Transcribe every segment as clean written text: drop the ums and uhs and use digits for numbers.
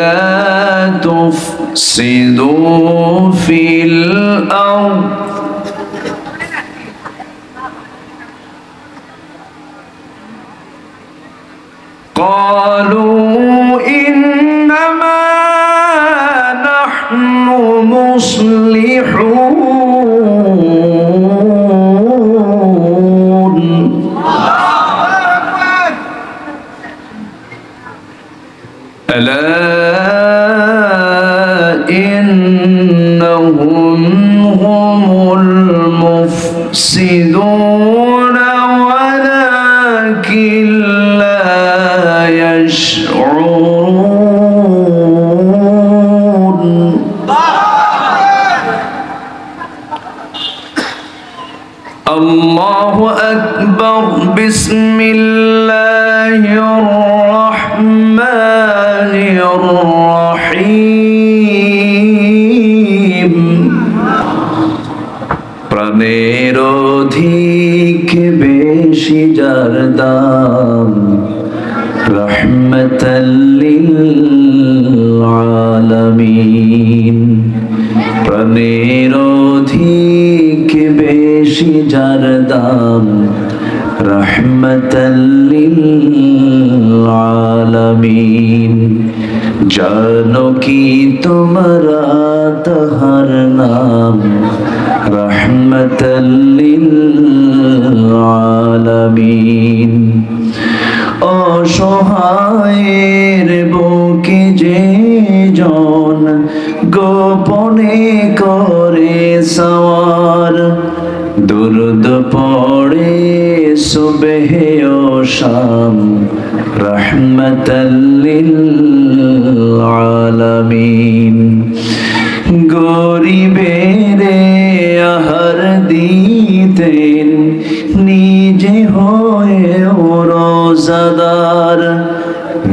لا تفسدوا في الأرض قالوا إنما نحن مصلحون ألا إنهم هم المفسدون ولكن لا يشعرون الله أكبر بسم الله الرحمن الرحيم প্রাণের অধিক বেশি যার দাম রহমতাল লিল আলামিন প্রাণের অধিক বেশি যার দাম রহমতাল লিল আলামিন জানো কি তোমরা তাহার নাম রহমতাল লিল আলামিন অসহায়ের বুকে যে জন গোপনে করে সওয়ার দুরুদ পড়ে সুবহে ও শাম রহমতাল লিল আলামিন গরিবের আহার দিতেন নিজে হয়ে রোজাদার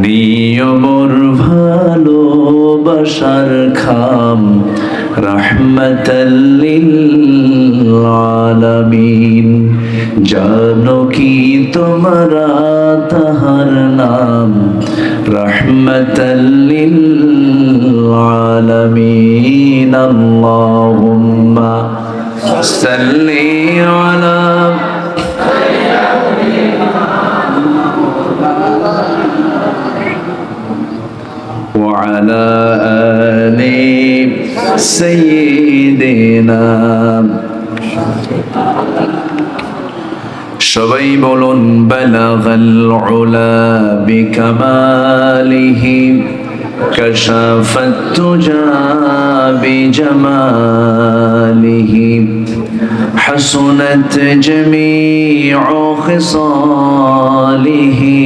নিয়মর ভালোবাসার খাম রহমতাল লিল আলামিন জানো কি তোমরা তাহার নাম রহমতাল লিল আলামিন আল্লাহুম্মা সাল্লি আলা وعلى آل سيدنا সবাই বলুন বালাগাল উলা বিকামালিহি কাশাফাত তুজা বিজামালিহি হাসুনাত জামিউ খিসালিহি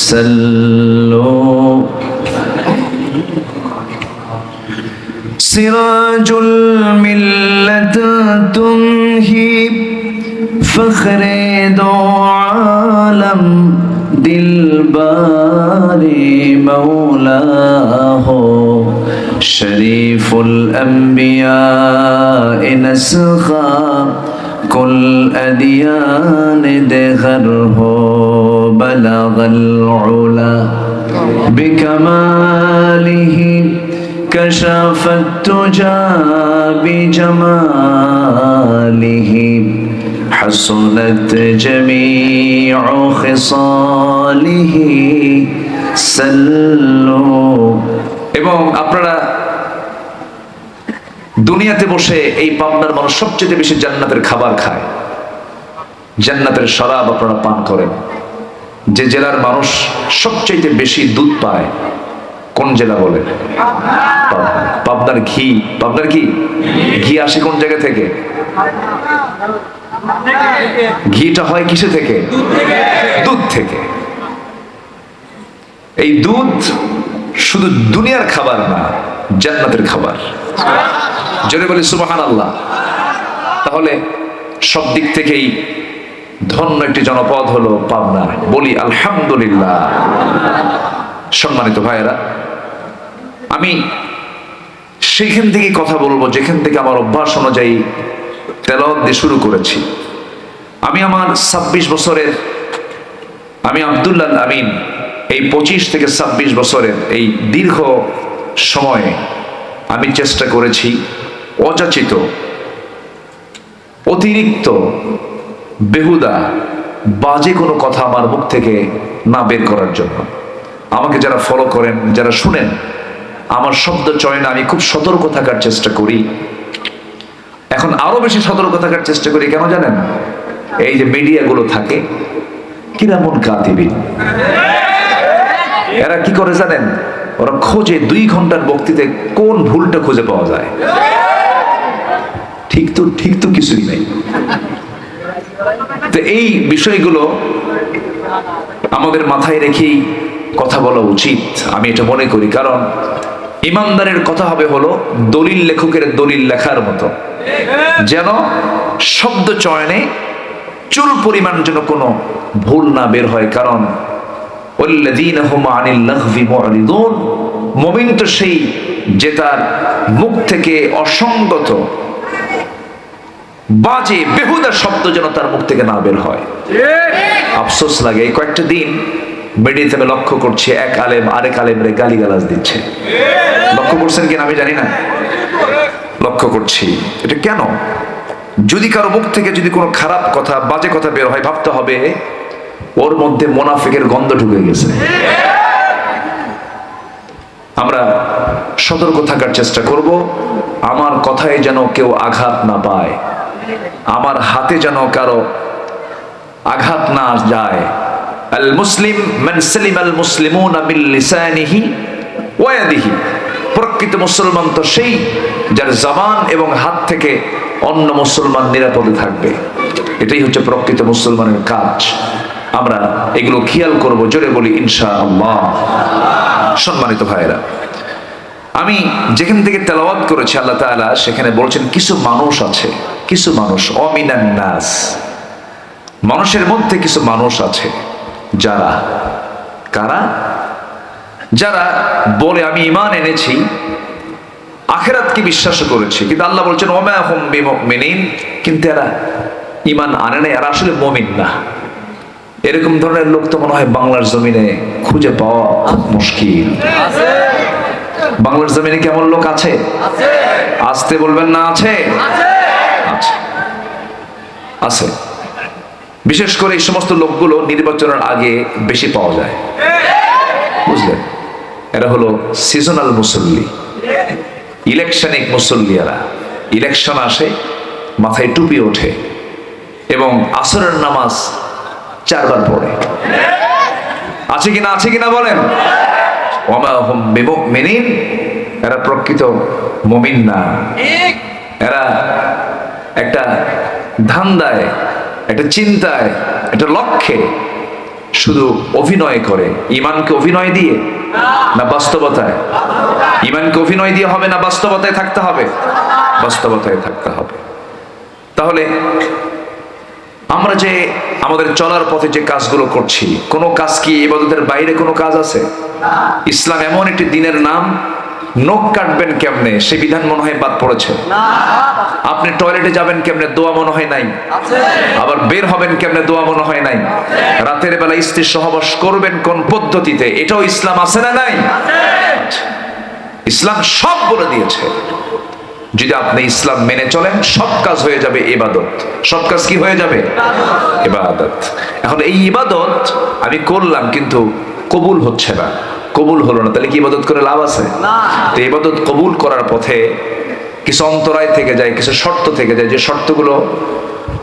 সাল্লু সিরাজুল মিল্লাত তুমহি فخر دو عالم दिलबार मौला हो शरीफुल अंबिया नस्खा कुल अदियान देगर हो बलगल उला बिकमालिही कशफत तुजा बिजमालिही حسنت جميع خصاله سلوا এবং আপনারা দুনিয়াতে বসে এই পাবনার মানুষ সবচেয়ে বেশি জান্নাতের খাবার খায়, জান্নাতের শরাব আপনারা পান করেন। যে জেলার মানুষ সবচেয়ে বেশি দুধ পায় কোন জেলা বলে? পাবনার ঘি। পাবনার কি ঘি আসে কোন জায়গা থেকে? ঘিটা হয় কিসে থেকে? দুধ থেকে। এই দুধ শুধু দুনিয়ার খাবার না, জান্নাতের খাবার। জোরে বলি সুবহানাল্লাহ। তাহলে সব দিক থেকেই ধন্য একটি জনপদ হলো পাবনা, বলি আলহামদুলিল্লাহ। সম্মানিত ভাইয়েরা, আমি সেখান থেকে কথা বলবো যেখান থেকে আমার অভ্যাস অনুযায়ী তেলাওয়াত দিয়ে শুরু করেছি। আমি আমার 26 বছরের, আমি আব্দুল্লাহ আমিন এই 25 থেকে 26 বছরের এই দীর্ঘ সময়ে আমি চেষ্টা করেছি অযাচিত, অতিরিক্ত, বেহুদা, বাজে কোনো কথা আমার মুখ থেকে না বের করার জন্য। আমাকে যারা ফলো করেন, যারা শুনেন, আমার শব্দ চয়নে আমি খুব সতর্ক থাকার চেষ্টা করি। এখন আরো বেশি সতর্ক থাকার চেষ্টা করি, কেন জানেন? এই যে মিডিয়াগুলো থাকে, কিরামুন কাতিবিন, এরা কি করে জানেন? ওরা খোঁজে 2 ঘন্টার বক্তৃতায় কোন ভুলটা খুঁজে পাওয়া যায়। ঠিক তো কিছুই নেই। তো এই বিষয়গুলো আমাদের মাথায় রেখেই কথা বলা উচিত, আমি এটা মনে করি। কারণ ইমানদারের কথা হবে হলো দলিল লেখকের দলিল লেখার মতো, যেন শব্দ চয়নে চুল পরিমাণ যেন কোনো ভুল না বের হয়। কারণ মুমিন তো সেই যে তার মুখ থেকে অসঙ্গত, বাজে, বেহুদা শব্দ যেন তার মুখ থেকে না বের হয়। আফসোস লাগে, এই কয়েকটা দিন মিডিয়াতে আমি লক্ষ্য করছি এক আলেম আরেক আলেমরে গালিগালাজ দিচ্ছে। লক্ষ্য করছেন কিনা আমি জানি না, লক্ষ্য করছি। এটা কেন? যদি কারো মুখ থেকে যদি কোনো খারাপ কথা, বাজে কথা বের হয়, ভাবতে হবে ওর মধ্যে মুনাফিকের গন্ধ ঢুকে গেছে। আমরা সতর্ক থাকার চেষ্টা করব, আমার কথায় যেন কেউ আঘাত না পায়, আমার হাতে যেন কারো আঘাত না যায়। আল মুসলিম মান সালিম আল মুসলিমুনা মিন লিসানিহি ওয়া ইয়াদিহি, প্রকৃত মুসলমান তো সেই যার জবান এবং হাত থেকে অন্য মুসলমান নিরাপদে থাকবে। এটাই হচ্ছে প্রকৃত মুসলমানের কাজ। আমরা এগুলো খেয়াল করব, জোরে বলি ইনশাআল্লাহ। সম্মানিত ভাইরা, আমি যেখান থেকে তেলাওয়াত করেছি আল্লাহ তাআলা সেখানে বলছেন কিছু মানুষ আছে, কিছু মানুষ, অমিনান নাস, মানুষের মধ্যে কিছু মানুষ আছে যারা, কারা? যারা বলে আমি ঈমান এনেছি, আখিরাতকে বিশ্বাস করেছি, কিন্তু আল্লাহ বলছেন ওমা হুম বিমুমিনিন, কিন্তু এরা ঈমান আনে না, এরা আসলে মুমিন না। এরকম ধরনের লোক তো মনে হয় বাংলার জমিনে খুঁজে পাওয়া খুব মুশকিল। বাংলার জমিনে কেমন লোক আছে? আসতে বলবেন না, আছে? আছে। বিশেষ করে এই সমস্ত লোকগুলো নির্বাচনের আগে বেশি পাওয়া যায়, বুঝলেন? এরা হলো সিজনাল মুসল্লি, ইলেকশনিক মুসল্লি। এরা ইলেকশন আসে, মাথায় টুপি ওঠে এবং আসরের নামাজ 4 বার পড়ে। আছে কিনা, আছে কিনা বলেন? ওমা হুম বিমুমিনিন, এরা প্রকৃত মুমিন না। এরা একটা ধান্দায়, একটা চিন্তায়, একটা লক্ষ্যে শুধু অভিনয় করে। ঈমানকে অভিনয় দিয়ে না বাস্তবতায়? ঈমানকে অভিনয় দিয়ে হবে না বাস্তবতায় থাকতে হবে? বাস্তবতায় থাকতে হবে। তাহলে আমরা যে আমাদের চলার পথে যে কাজগুলো করছি, কোনো কাজ কি ইবাদতের বাইরে কোনো কাজ আছে? ইসলাম এমন একটি দিনের নাম, নখ কাটবেন কেমনে সে বিধান মনে হয় বাদ পড়েছে। আপনি টয়লেটে যাবেন কেমনে দোয়া মনে হয় নাই, আবার বের হবেন কেমনে দোয়া মনে হয় নাই। রাতের বেলা স্ত্রীর সহবাস করবেন কোন পদ্ধতিতে, এটাও ইসলাম আছে না নাই? ইসলাম সব বলে দিয়েছে। যদি আপনি ইসলাম মেনে চলেন, সব কাজ হয়ে যাবে ইবাদত। সব কাজ কি হয়ে যাবে? ইবাদত। এখন এই ইবাদত আমি করলাম কিন্তু কবুল হচ্ছে না, কবুল হলো না, তাহলে কি ইবাদত করে লাভ আছে? তো ইবাদত কবুল করার পথে কিছু অন্তরায় থেকে যায়, কিছু শর্ত থেকে যায়, যে শর্তগুলো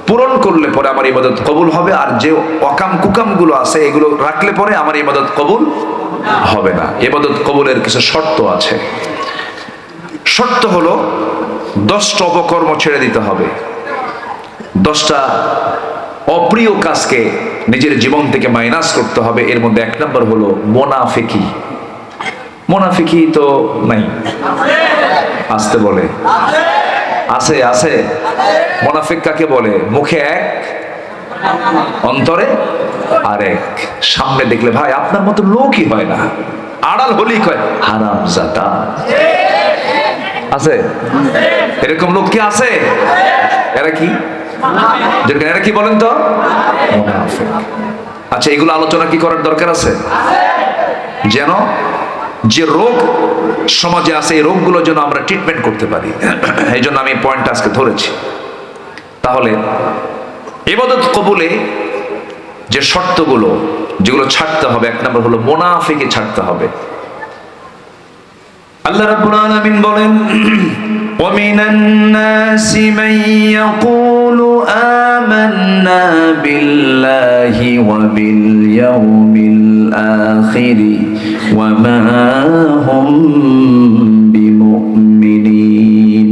পূরণ করলে পরে আমার ইবাদত কবুল হবে, আর যে অকাম কুকাম গুলো আছে এগুলো রাখলে পরে আমার ইবাদত কবুল হবে না। ইবাদত কবুলের কিছু শর্ত আছে। শর্ত হলো 10টা অপকর্ম ছেড়ে দিতে হবে, 10টা অপ্রিয় কাজকে নিজের জীবন থেকে মাইনাস করতে হবে। এর মধ্যে 1 নম্বর হলো মুনাফিকি। মুনাফিকি তো নাই, আসতে বলে আছে, আছে। মুনাফিক কাকে বলে? মুখে এক, অন্তরে আরেক। সামনে দেখলে ভাই আপনার মতো লোকই হয় না, আড়াল হলেই কয় হারামজাদা। আছে এরকম লোক কি আছে? এরা কি, এরা কি বলেন তো? মুনাফিক। আচ্ছা, এগুলো আলোচনা কি করার দরকার আছে? যেন যে রোগ সমাজে আছে এই রোগগুলো যেন আমরা ট্রিটমেন্ট করতে পারি। এই জন্য আমি পয়েন্টটা আজকে ধরেছি। তাহলে ইবাদত কবুলে যে শর্তগুলো যেগুলো ছাড়তে হবে, এক নম্বর হলো মুনাফিকি ছাড়তে হবে। আল্লাহ রাব্বুল আলামিন বলেন, وَمِنَ النَّاسِ مَن يَقُولُ آمَنَّا بِاللَّهِ وَبِالْيَوْمِ الْآخِرِ وَمَا هُمْ بِمُؤْمِنِينَ।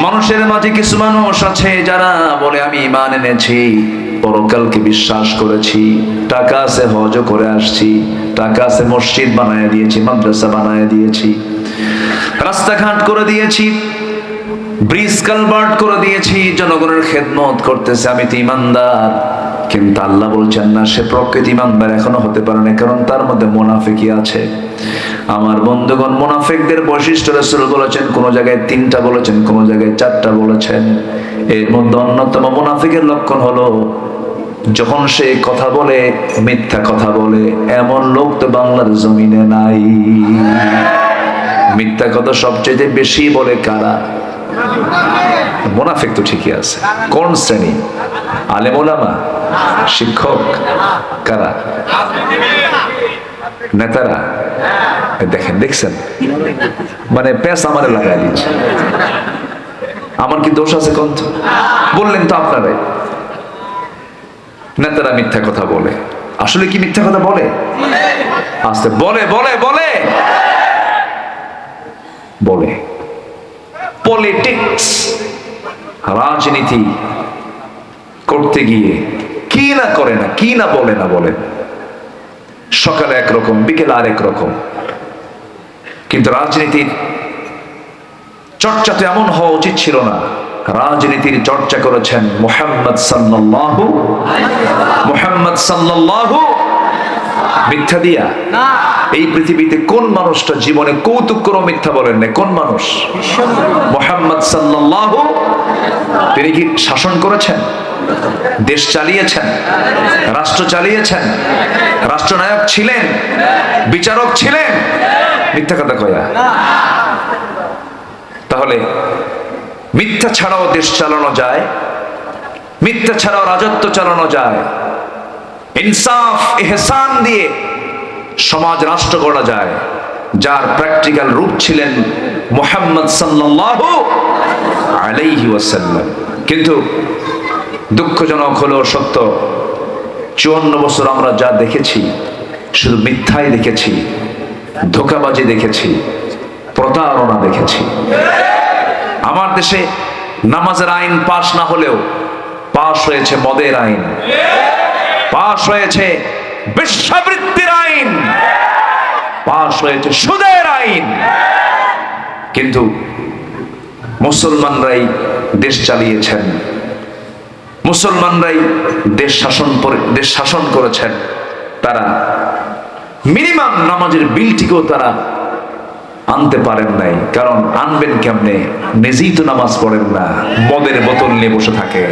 মানুষের মাঝে কিছু মানুষ আছে যারা বলে আমি ঈমান এনেছি, পরকালকে বিশ্বাস করেছি, টাকা আছে হজ করে আসছি, টাকা আছে মসজিদ বানায় দিয়েছি, মাদ্রাসা বানায় দিয়েছি, রাস্তাঘাট করে দিয়েছি, ব্রিজ কালভার্ট করে দিয়েছি, জনগণের খেদমত করতেছে, আমি তো ঈমানদার। কিন্তু আল্লাহ বলছেন না, সে প্রকৃত ঈমানদার এখনো হতে পারে না, কারণ তার মধ্যে মুনাফিকি আছে। আমার বন্ধুগণ, মুনাফিকদের বৈশিষ্ট্য রাসূল বলেছেন, কোন জায়গায় 3টা বলেছেন, কোন জায়গায় 4টা বলেছেন। এর মধ্যে অন্যতম মুনাফিকের লক্ষণ হলো যখন সে কথা বলে মিথ্যা কথা বলে। এমন লোক তো বাংলার জমিনে নাই। মিথ্যা কথা সবচেয়ে বেশি বলে কারা? মুনাফিক তো ঠিকই আছে। কোন শ্রেণী? আলেম ওলামা, শিক্ষক, কারা? নেতারা। দেখছেন, মানে পেস আমারে লাগাই দিচ্ছে। আমার কি দোষ আছে কোন? বললেন তো আপনারাই। নেতারা মিথ্যা কথা বলে। আসলে কি মিথ্যা কথা বলে? আস্তে বলে বলে বলে বলে পলিটিক্স, রাজনীতি করতে গিয়ে কি না করে না, কি না বলে না বলে। সকালে একরকম, বিকেলে আরেক রকম। কিন্তু রাজনীতির চর্চা তো এমন হওয়া উচিত ছিল না। রাজনীতির চর্চা করেছেন মুহাম্মদ সাল্লাল্লাহু মিথ্যা দিয়া। এই পৃথিবীতে কোন মানুষটা জীবনে কৌতুক করে মিথ্যা বলেন না? কোন মানুষ? মুহাম্মদ সাল্লাল্লাহু। তিনি কি শাসন করেছেন? দেশ চালিয়েছেন, রাষ্ট্র চালিয়েছেন, রাষ্ট্রনায়ক ছিলেন, বিচারক ছিলেন। মিথ্যা কথা কয়া। তাহলে মিথ্যা ছাড়াও দেশ চালানো যায়, মিথ্যা ছাড়াও রাজত্ব চালানো যায়, ইনসাফ ইহসান দিয়ে সমাজ রাষ্ট্র গড়া যায়, যার প্র্যাকটিক্যাল রূপ ছিলেন মুহাম্মদ সাল্লাল্লাহু আলাইহি ওয়াসাল্লাম। কিন্তু দুঃখজনক হলেও সত্য, 54 বছর আমরা যা দেখেছি শুধু মিথ্যাই দেখেছি, ধোঁকাবাজি দেখেছি, প্রতারণা দেখেছি। আমার দেশে নামাজের আইন পাশ না হলেও পাশ হয়েছে মদের আইন, পাশ হয়েছে বেশ্যাবৃত্তির আইন, পাশ হয়েছে সুদের আইন। কিন্তু মুসলমানরাই দেশ চালিয়েছেন, মুসলমানরাই দেশ শাসন করেছেন। তারা মিনিমাম নামাজের বিলটিকেও তারা আনতে পারেন নাই। কারণ আনবেন কেমনে? নিজেই তো নামাজ পড়েন না, মদের বোতল নিয়ে বসে থাকে,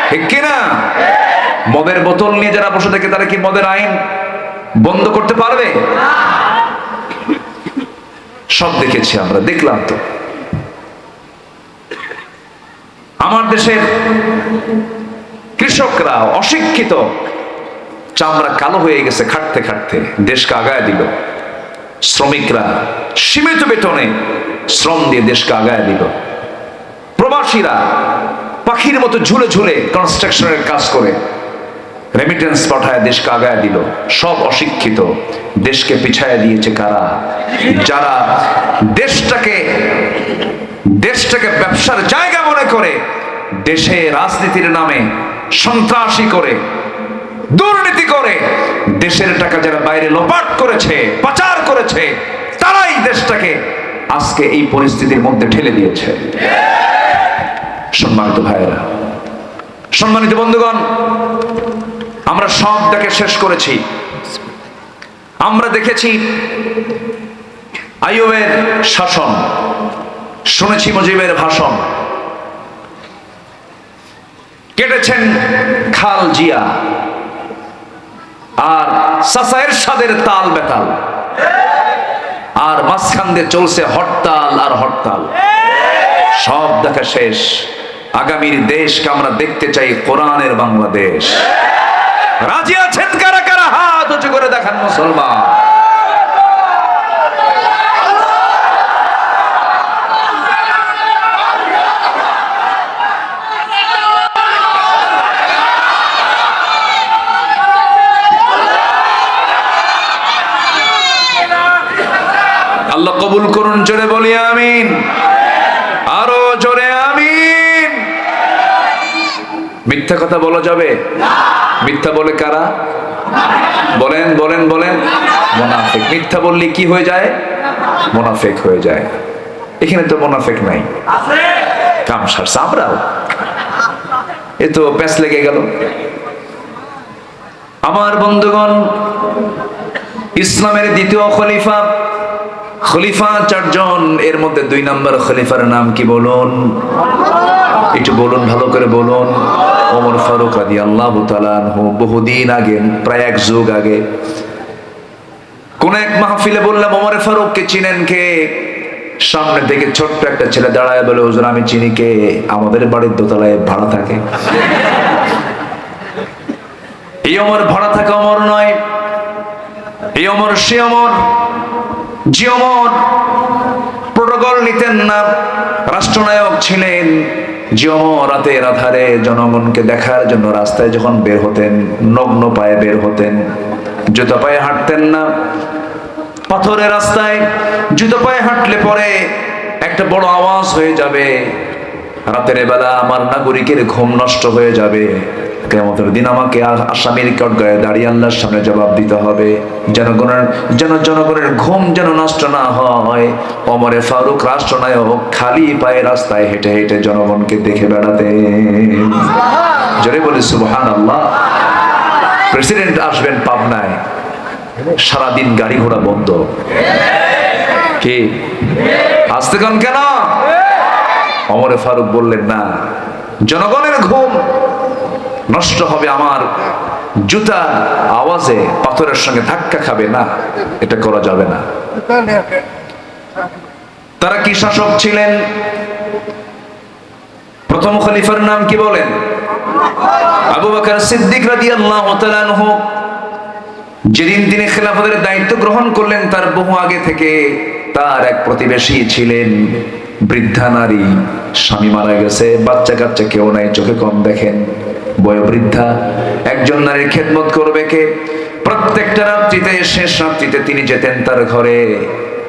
ঠিক কিনা? মদের বোতল নিয়ে যারা বসে থাকে তারা কি মদের আইন বন্ধ করতে পারবে? সব দেখেছি আমরা, দেখলাম তো। আমার দেশের কৃষকরা অশিক্ষিত, চামড়া কালো হয়ে গেছে খাটতে খাটতে, দেশকে আগায় দিল। শ্রমিকরা সীমিত বেতনে শ্রম দিয়ে দেশকে আগায় দিল। প্রবাসীরা পাখির মতো ঝুলে ঝুলে কনস্ট্রাকশনের কাজ করে রেমিটেন্স পাঠায় দেশকে আগায় দিল। সব অশিক্ষিত। দেশকে পিছায় দিয়েছে কারা? যারা দেশটাকে ব্যবসার জায়গা মনে করে, দেশে রাজনীতির নামে সন্ত্রাসী করে, দুর্নীতি করে দেশের টাকা যারা বাইরে লোপাট করেছে, পাচার করেছে, তারাই দেশটাকে আজকে এই পরিস্থিতির মধ্যে ঠেলে দিয়েছে। সম্মানিত ভাইয়েরা, সম্মানিত বন্ধুগণ, আমরা সব দেখে শেষ করেছি। আমরা দেখেছি আইয়ুবের শাসন, শুনেছি মুজিবের ভাষণ, কেটেছেন খাল জিয়া, আর সাসায়ের সাদের তাল বেতাল, আর মাঝখান দিয়ে চলছে হরতাল আর হরতাল। সব দেখা শেষ। আগামীর দেশকে আমরা দেখতে চাই কোরআনের বাংলাদেশ। রাজি আছেন কারা কারা? হাত উঁচু করে দেখান মুসলমান। আল্লাহ কবুল করুন, জোরে বলি আমিন, আরো জোরে আমিন। মিথ্যা কথা বলা যাবে? মিথ্যা বলে কারা? বলেন বলেন বলেন, মুনাফিক। মিথ্যা বললে কি হয়ে যায়? মুনাফিক হয়ে যায়। এখানে তো মুনাফিক নাই, কাম সারছে। আমরাও এ তো প্যাঁচ লেগে গেল। আমার বন্ধুগণ, ইসলামের দ্বিতীয় খলিফা, খলিফা চারজন, এর মধ্যে 2 নম্বর খলিফার নাম কি বলুন? একটু বলুন, ভালো করে বলুন। ওমর ফারুক রাদিয়াল্লাহু তাআলা আনহু। বহুদিন আগে, প্রায় 1 যুগ আগে কোন এক মাহফিলে বললাম, ওমর ফারুককে চিনেন কে? সামনে থেকে ছোট্ট একটা ছেলে দাঁড়ায় বলে, হুজুর আমি চিনি। কে? আমাদের বাড়ির দোতলায় ভাড়া থাকে। এই ওমর ভাড়া থাকা ওমর নয়, এই ওমর সে ওমর যে ওমর প্রোটোকল নিতেন না, রাষ্ট্রনায়ক ছিলেন। যে ওমর রাতের আধারে জনগণকে দেখার জন্য রাস্তায় যখন বের হতেন, নগ্ন পায়ে বের হতেন, জুতো পায়ে হাঁটতেন না। পাথরের রাস্তায় জুতো পায়ে হাঁটলে পরে একটা বড় আওয়াজ হয়ে যাবে, রাতের বেলা আমার নাগরিকের ঘুম নষ্ট হয়ে যাবে। কিয়ামতের দিন আমাকে আসামির কাঠগড়ায় দাঁড়িয়ে আল্লাহর সামনে জবাব দিতে হবে। জনগণের ঘুম যেন নষ্ট না হয়। ওমর ফারুক রাষ্ট্রনায়ক খালি পায়ে রাস্তায় হেঁটে হেঁটে জনগণকে দেখে বেড়াতেন। জোরে বলি সুবহানাল্লাহ। প্রেসিডেন্ট আসবেন পাবনায়, সারাদিন গাড়ি ঘোড়া বন্ধ। কি আসতে কন কেন? ওমর ফারুক বললেন, না, জনগণের ঘুম নষ্ট হবে আমার জুতা আওয়াজে, পাথরের সঙ্গে ধাক্কা খাবে না, এটা করা যাবে না। তারা কি শাসক ছিলেন? প্রথম খলিফার নাম কি বলেন? আবু বকর সিদ্দিক রাদিয়াল্লাহু তাআলা আনহু। যেদিন তিনি খেলাফতের দায়িত্ব গ্রহণ করলেন, তার বহু আগে থেকে তার এক প্রতিবেশী ছিলেন বৃদ্ধা নারী, স্বামী মারা গেছে, বাচ্চা কাচ্চা কেউ নাই, চোখে কম দেখেন, বয়োবৃদ্ধা। একজন নারীর খেদমত করবে কে? প্রত্যেকটা রাত্রিতে, শেষ রাত্রিতে তিনি যেতেন তার ঘরে,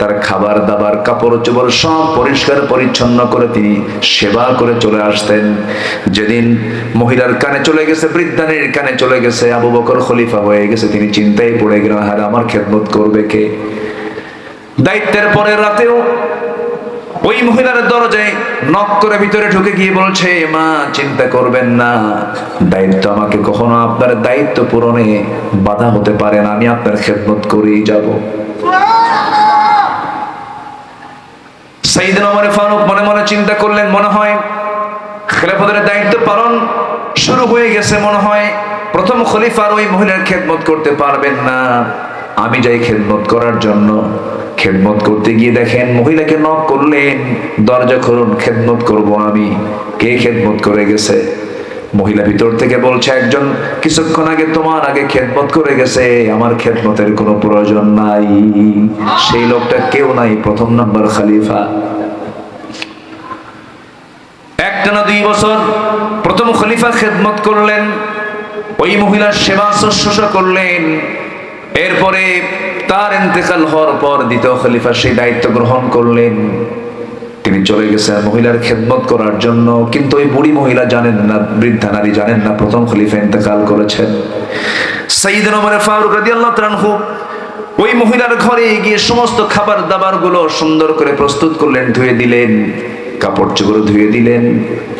তার খাবার দাবার কাপড় চোপড় সব পরিষ্কার পরিচ্ছন্ন করে তিনি সেবা করে চলে আসতেন। যেদিন মহিলার কানে চলে গেছে, বৃদ্ধা নারীর কানে চলে গেছে, আবু বকর খলিফা হয়ে গেছে, তিনি চিন্তায় পড়ে গেলেন, হায় আমার খেদমত করবে কে? দায়িত্বের পরের রাতেও ওই মহিলার দরজায় নক করে ভিতরে ঢুকে গিয়ে বলছে, মা চিন্তা করবেন না, দায়িত্ব আমাকে কখনো আপনার দায়িত্ব পূরণে বাধা হতে পারে না, আমি আপনার খেদমত করেই যাব। সাইয়েদনা ওমর ফারুক মনে মনে চিন্তা করলেন, মনে হয় খেলাফতের দায়িত্ব পালন শুরু হয়ে গেছে, মনে হয় প্রথম খলিফার ওই মহিলার খেদমত করতে পারবেন না, আমি যাই খেদমত করার জন্য। খেদমত করতে গিয়ে দেখেন মহিলাকে নক করলেন, দরজা খুলুন, খেদমত করব আমি। কে খেদমত করে গেছে? মহিলা ভিতর থেকে বলছে, একজন কিছুক্ষণ আগে তোমার আগে খেদমত করে গেছে, আমার খেদমতের কোনো প্রয়োজন নাই। সেই লোকটা কেউ নাই, প্রথম নাম্বার খলিফা। একটানা 2 বছর প্রথম খলিফা খেদমত করলেন, ওই মহিলার সেবা শুশ্রূষা করলেন। এরপরে তার ইন্তেকাল হওয়ার পর দ্বিতীয় খলিফা সেই দায়িত্ব গ্রহণ করলেন। তিনি চলে গেছেন মহিলার খেদমত করার জন্য, কিন্তু ওই বুড়ি মহিলা জানেন না, বৃদ্ধা নারী জানেন না প্রথম খলিফা ইন্তেকাল করেছেন। সাইয়েদনা ওমর ফারুক রাদিয়াল্লাহু তাআলা আনহু ওই মহিলার ঘরে গিয়ে সমস্ত খাবার দাবার গুলো সুন্দর করে প্রস্তুত করলেন, ধুয়ে দিলেন, কাপড় চোপড় ধুয়ে দিলেন,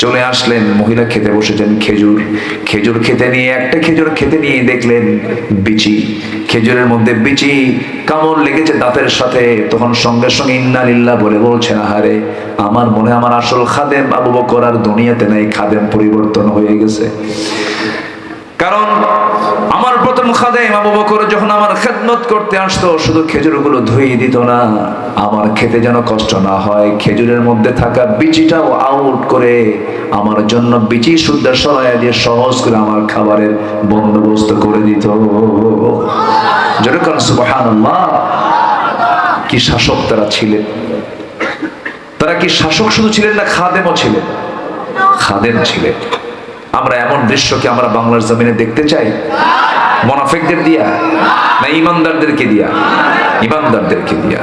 চলে আসলেন। মহিলা খেতে বসেছেন খেজুর খেতে নিয়ে, একটা খেজুর খেতে নিয়ে দেখলেন বিচি, খেজুরের মধ্যে বিচি, কামড় লেগেছে দাঁতের সাথে। তখন সঙ্গে সঙ্গে ইন্না লিল্লাহ বলে বলছেন, আহারে আমার মনে আমার আসল খাদেম আবু বকর আর দুনিয়াতে নাই, খাদেম পরিবর্তন হয়ে গেছে। কারণ আমার প্রথম খাদেম আবু বকর যখন আমার খেদমত করতে আসতো, শুধু খেজুরগুলো ধুয়ে দিত না, আমার খেতে যেন কষ্ট না হয়, খেজুরের মধ্যে থাকা বিচিটাও আউট করে আমার জন্য বিচি শুদ্ধ সরাইয়া দিয়ে সহজ করে আমার খাবারের বন্দোবস্ত করে দিত। যেরকম সুবহানাল্লাহ। কি শাসক তারা ছিলেন! তারা কি শাসক শুধু ছিলেন না, খাদেমও ছিলেন? খাদেম ছিলেন। আমরা এমন দৃশ্য কি আমরা বাংলার জমিনে দেখতে চাই? মুনাফিকদের দিয়া না ইমানদারদেরকে দিয়া? ইমানদারদেরকে দিয়া।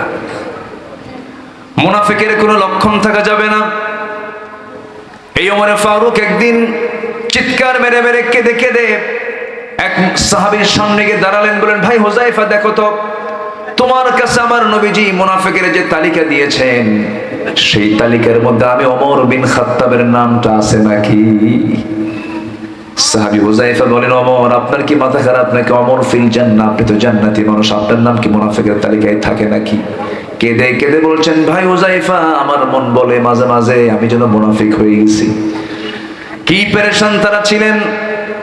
মুনাফিকের কোনো লক্ষণ থাকা যাবে না। এই ওমর ফারুক একদিন চিৎকার মেরে মেরে কেঁদে কেঁদে এক সাহাবীর সামনে গিয়ে দাঁড়ালেন, বলেন, ভাই হুযায়ফা, দেখো তো তোমার কাছে আমার নবীজি মুনাফিকের যে তালিকা দিয়েছেন, সেই তালিকার মধ্যে আমি ওমর বিন খাত্তাবের নামটা আছে নাকি? সাহাবী হুযায়ফা বলেন, ওমর, আপনার কি মাথা খারাপ নাকি? ওমর ফিল জান্নাহ, আপনি তো জান্নাতি মানুষ, আপনার নাম কি মুনাফিকের তালিকায় থাকে নাকি? কেঁদে কেঁদে বলছেন, ভাই হুযায়ফা, আমার মন বলে মাঝে মাঝে আমি যেন মুনাফিক হয়ে গেছি। কি পেরেশান তারা ছিলেন,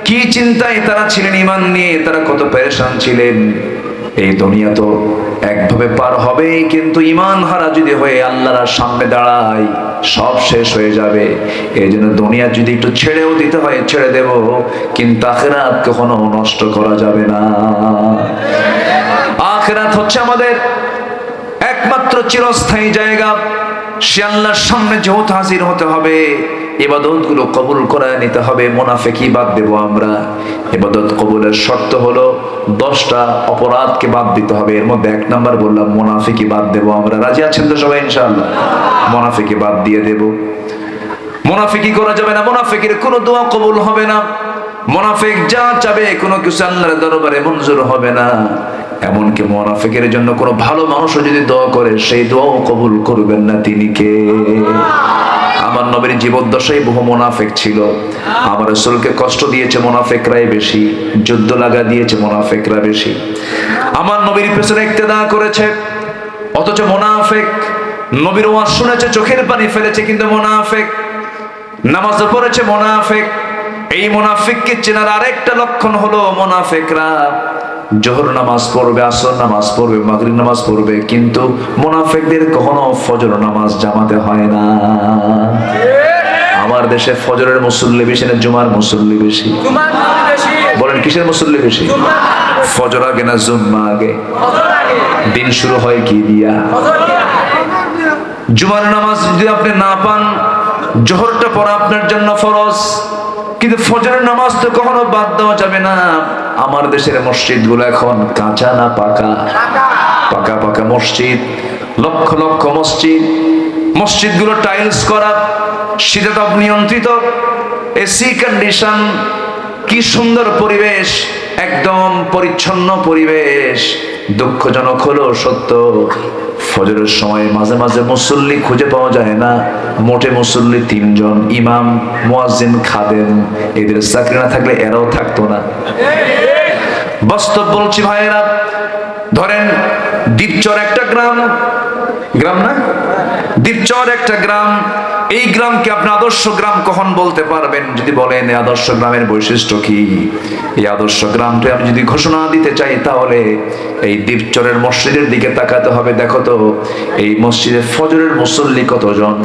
কি চিন্তায় তারা ছিলেন ঈমান নিয়ে, তারা কত পেরেশান ছিলেন। এই দুনিয়া তো একভাবে পার হবে, কিন্তু ঈমান হারা যদি হয়ে আল্লাহর সামনে দাঁড়াই, সব শেষ হয়ে যাবে। এই জন্য দুনিয়া যদি একটু ছেড়েও দিতে হয় ছেড়ে দেব, কিন্তু আখিরাত কখনো নষ্ট করা যাবে না। আখিরাত হচ্ছে আমাদের একমাত্র চিরস্থায়ী জায়গা। সে আল্লাহর সামনে যেহেতু হাজির হতে হবে, ইবাদত গুলো কবুল করে নিতে হবে। মুনাফিকি বাদ দেব আমরা। ইবাদত কবুলের শর্ত হলো 10টা অপরাধকে বাদ দিতে হবে। এর মধ্যে 1 নাম্বার বললাম, মুনাফিকি বাদ দেব আমরা। রাজি আছেন তো সবাই ইনশাআল্লাহ? মুনাফিকি বাদ দিয়ে দেব। মুনাফিকি করা যাবে না। মুনাফিকের কোনো দোয়া কবুল হবে না। মুনাফিক যা চাবে কোনো কিছু আল্লাহর দরবারে মঞ্জুর হবে না। এমনকি মুনাফিকের জন্য কোনো ভালো মানুষও যদি দোয়া করে, সেই দোয়াও কবুল করবেন না তিনি কে? আমার নবীর জীবদ্দশায় বহু মুনাফিক ছিল। আমার রাসূলকে কষ্ট দিয়েছে মুনাফিকরাই বেশি, যুদ্ধ লাগা দিয়েছে মুনাফিকরা বেশি। আমার নবীর পেছনে ইক্তেদা করেছে, অথচ মুনাফিক নবীর ওয়াজ শুনেছে, চোখের পানি ফেলেছে, কিন্তু মুনাফিক নামাজ পড়েছে। মুনাফিক, এই মুনাফিককে চেনার আরেকটা লক্ষণ হলো, মুনাফিকরা জোহর নামাজ পড়বে, আসর নামাজ পড়বে, মাগরিব নামাজ পড়বে, কিন্তু মুনাফিকদের কখনো ফজর নামাজ জামাতে হয় না। আমার দেশে ফজরের মুসল্লি বেশি না জুমার মুসল্লি বেশি? বলেন, কিসের মুসল্লি বেশি? ফজর আগে না জুম্মা আগে? দিন শুরু হয় কি দিয়া? জুমার নামাজ যদি আপনি না পান, জোহরটা পড়া আপনার জন্য ফরজ, কিন্তু ফজরের নামাজ তো কখনো বাদ দেওয়া যাবে না। আমার দেশের মসজিদ গুলো এখন কাঁচা না পাকা? পাকা পাকা মসজিদ, লক্ষ লক্ষ মসজিদ। মসজিদ গুলো টাইলস করা, শীতাতপ নিয়ন্ত্রিত, এসি কন্ডিশন, কি সুন্দর পরিবেশ, একদম পরিচ্ছন্ন পরিবেশ। দুঃখজনক হলো সত্য, ফজরের সময় মাঝে মাঝে মুসল্লি খুঁজে পাওয়া যায় না। মোটে মুসল্লি 3 জন, ইমাম, মুয়াজ্জিন, খাদেম। এদের চাকরি না থাকলে এরাও থাকতো না। বাস্তব বলছি ভাইয়েরা, ধরেন দ্বীপচর একটা গ্রাম, গ্রাম না? দ্বীপচর একটা গ্রাম। এই গ্রামকে আপনি আদর্শ গ্রাম কখন বলতে পারবেন? যদি বলেন এই আদর্শ গ্রামের বৈশিষ্ট্য কি, এই আদর্শ গ্রামটা আমি যদি ঘোষণা দিতে চাই, তাহলে এই দ্বীপচরের মসজিদের দিকে তাকাতে হবে। দেখো তো এই মসজিদে ফজরের মুসল্লি কতজন?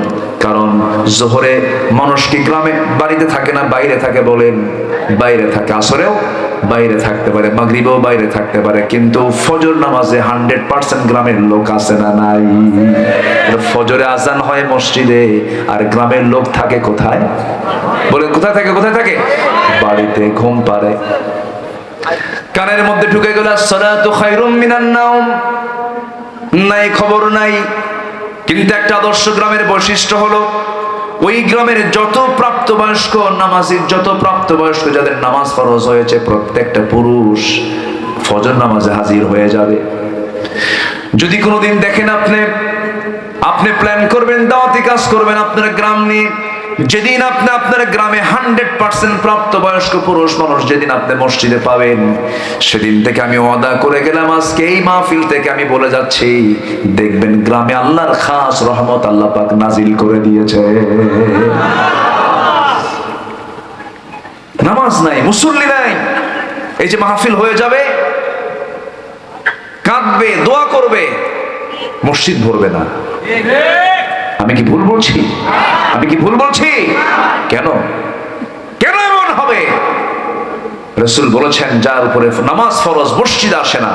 কারণ জোহরে মানুষ কি গ্রামে বাড়িতে থাকে না বাইরে থাকে? বলেন, বাইরে থাকে। আসরেও বাইরে থাকতে পারে, মাগরিবেও বাইরে থাকতে পারে, কিন্তু ফজর নামাজে 100% গ্রামের লোক আছে না নাই? ফজরে আজান হয় মসজিদে, আর গ্রামের লোক থাকে কোথায়? বলে, কোথায় থাকে? কোথায় থাকে? বাড়িতে ঘুম পাড়ে। কানের মধ্যে ঢুকে গেল আসসালাতু খায়রুম মিনান নাওম, নাই খবর নাই। কিন্তু একটা আদর্শ গ্রামের বৈশিষ্ট্য হলো, ওই গ্রামের যত প্রাপ্তবয়স্ক নামাজি, যত প্রাপ্তবয়স্ক যাদের নামাজ ফরজ হয়েছে, প্রত্যেকটা পুরুষ ফজর নামাজে হাজির হয়ে যাবে। যদি কোনোদিন দেখেন আপনি প্ল্যান করবেন, দাওয়াতি কাজ করবেন আপনার গ্রাম নিয়ে, যেদিন আপনি আপনার গ্রামে 100% প্রাপ্তবয়স্ক পুরুষ মানুষ যেদিন আপনি মসজিদে পাবেন, সেদিন থেকে আমি ওয়াদা করে গেলাম, আজকে এই মাহফিল থেকে আমি বলে যাচ্ছি, দেখবেন গ্রামে আল্লাহর খাস রহমত আল্লাহ পাক নাজিল করে দিয়েছে। নামাজ নাই, মুসল্লি নাই, এই যে মাহফিল হয়ে যাবে, কাঁদবে, দোয়া করবে, মসজিদ ভরবে না। আমি কি ভুল বলছি? আমি কি ভুল বলছি? কেন কেন এমন হবে? রাসূল বলেছেন, যার উপরে নামাজ ফরজ মসজিদ আসে না,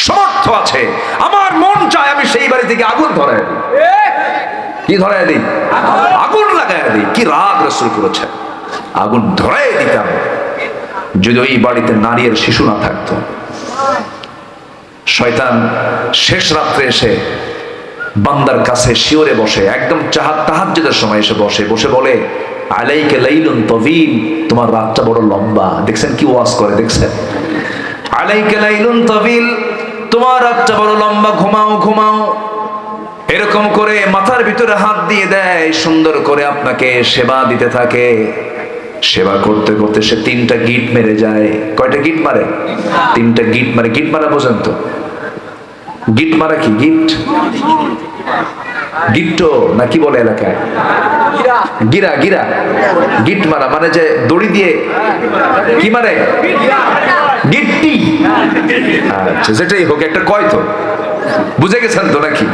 সমর্থ আছে, আমার মন চায় আমি সেই বাড়ি থেকে আগুন ধরায় দিই। কি ধরায় দিই? আগুন লাগায় দিই। কি রাগ রাসূল করেছেন, আগুন ধরায় দিতাম যদি ওই বাড়িতে নারী আর শিশু না থাকতো। শয়তান শেষ রাত্রে এসে বান্দার কাছে শিওরে বসে, একদম তাহাজ্জুদের সময় এসে বসে বলে, আলাইকা লাইলুন তাওয়িল, তোমার রাতটা বড় লম্বা। দেখছেন কি ওয়াজ করে? দেখছেন? আলাইকা লাইলুন তাওয়িল, তোমার রাতটা বড় লম্বা, ঘুমাও ঘুমাও। এরকম করে মাথার ভিতরে হাত দিয়ে দেয়, সুন্দর করে আপনাকে সেবা দিতে থাকে। সেবা করতে করতে সে 3টা গিট মেরে যায়। কয়টা গিট মারে? 3টা গিট মারে। গিট মারা বোঝেন তো? গিট মারা কি? গিট গিট্টো না কি বলে এলাকায়? গিরা। গিরা গিট মারা মানে যে দড়ি দিয়ে কি মারে? গিট্টি। আচ্ছা, যেটাই হোক, একটা কয় তো, বুঝে গেছেন তো নাকি?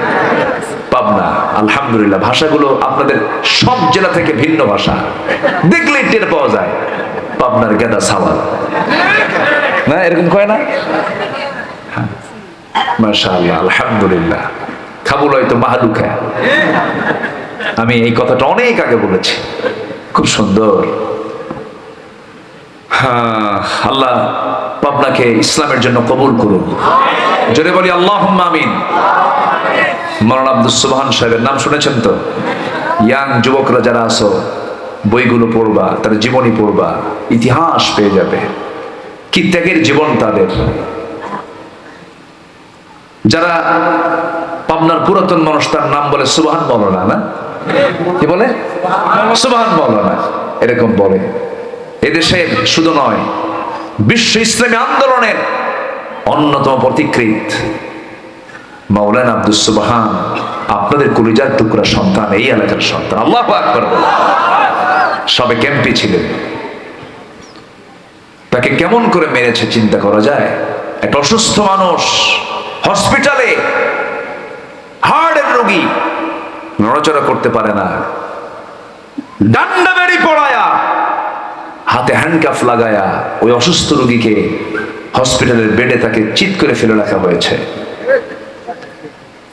পাবনা। আলহামদুলিল্লাহ, ভাষাগুলো আপনাদের সব জেলা থেকে ভিন্ন ভাষা, দেখলেই টের পাওয়া যায়। পাবনার গেদা সাওয়াল না, এরকম কয় না? মাশাআল্লাহ, আলহামদুলিল্লাহ। খাবুল হয়তো মাহালুকা। আমি এই কথাটা অনেক আগে বলেছি, খুব সুন্দর। হ্যাঁ, আল্লাহ পাবনাকে ইসলামের জন্য কবুল করুন। জোরে বলি আল্লাহুম্মা আমিন। মাওলানা আব্দুস সুবহান সাহেবের নাম শুনেছেন তো? ইয়াং যুবকরা যারা আছো, বইগুলো পড়বা, তার জীবনী পড়বা, ইতিহাস পেয়ে যাবে। কি ত্যাগের জীবন তাদের। যারা পাবনার পুরাতন মানুষ, তার নাম বলে সুবহান মাওলানা, না কি বলে? সুবহান মাওলানা এরকম বলে। এদেশের শুধু নয়, বিশ্ব ইসলামী আন্দোলনের অন্যতম পথিকৃৎ মাওলানা আব্দুস সুবহান আপনাদের কলিজার টুকরা সন্তান, এই এলাকার সন্তান। আল্লাহু আকবার। সবে ক্যাম্পে ছিলেন, তাকে কেমন করে মেরেছে চিন্তা করা যায়? একটা অসুস্থ মানুষ হসপিটালে, হার্টের রোগী, নড়াচড়া করতে পারে না, ডান্ডা বেড়ি পড়ায়া, হাতে হ্যান্ডকাফ লাগায়া ওই অসুস্থ রোগীকে হসপিটালের বেডে তাকে চিৎ করে ফেলে রাখা হয়েছে।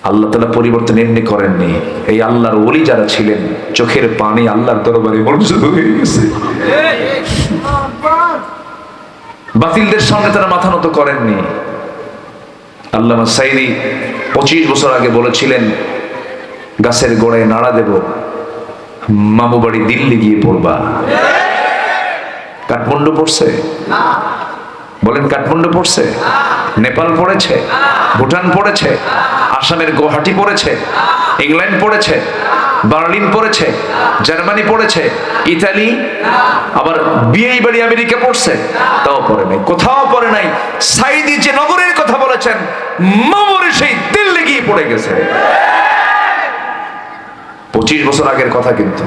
আল্লাহ তাআলা পরিবর্তন এমনি করেননি। এই আল্লাহর ওলি যারা ছিলেন, চোখের পানি আল্লাহর দরবারে মঞ্জুর হয়ে গেছে। বাতিলদের সামনে তারা মাথা নত করেননি। আল্লামা সাইদি 25 বছর আগে বলেছিলেন, গাছের গোড়ায় নাড়া দেব, মামু বাড়ি দিল্লি গিয়ে পড়বা। কাঠমান্ডু পড়ছে? বলেন, কাঠমান্ডু পড়ছে? নেপাল পড়েছে? ভুটান পড়েছে? আসামের গুয়াহাটি পড়েছে? ইংল্যান্ড পড়েছে? বার্লিন পড়েছে? জার্মানি পড়েছে? ইতালি, আবার বিয়ে বাড়ি আমেরিকা পড়ছে? তাও পড়ে নাই, কোথাও পড়ে নাই। সাইদি যে নগরের কথা বলেছেন, মামুরে সেই দিল্লি গিয়ে পড়ে গেছে। 25 বছর আগের কথা কিন্তু।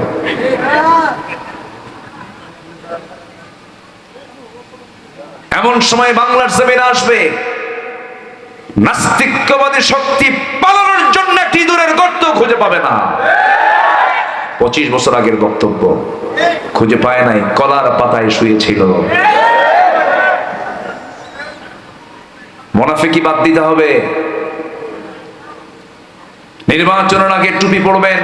এমন সময় বাংলার জমিনে আসবে, নাস্তিক্যবাদী শক্তি পালানোর জন্য একটি ইঁদুরের গর্ত খুঁজে পাবে না। 25 বছর আগের বক্তব্য, খুঁজে পায় নাই, কলার পাতায় শুয়েছিল। মুনাফিকি বাদ দিতে হবে। নির্বাচনের আগে টুপি পরবেন,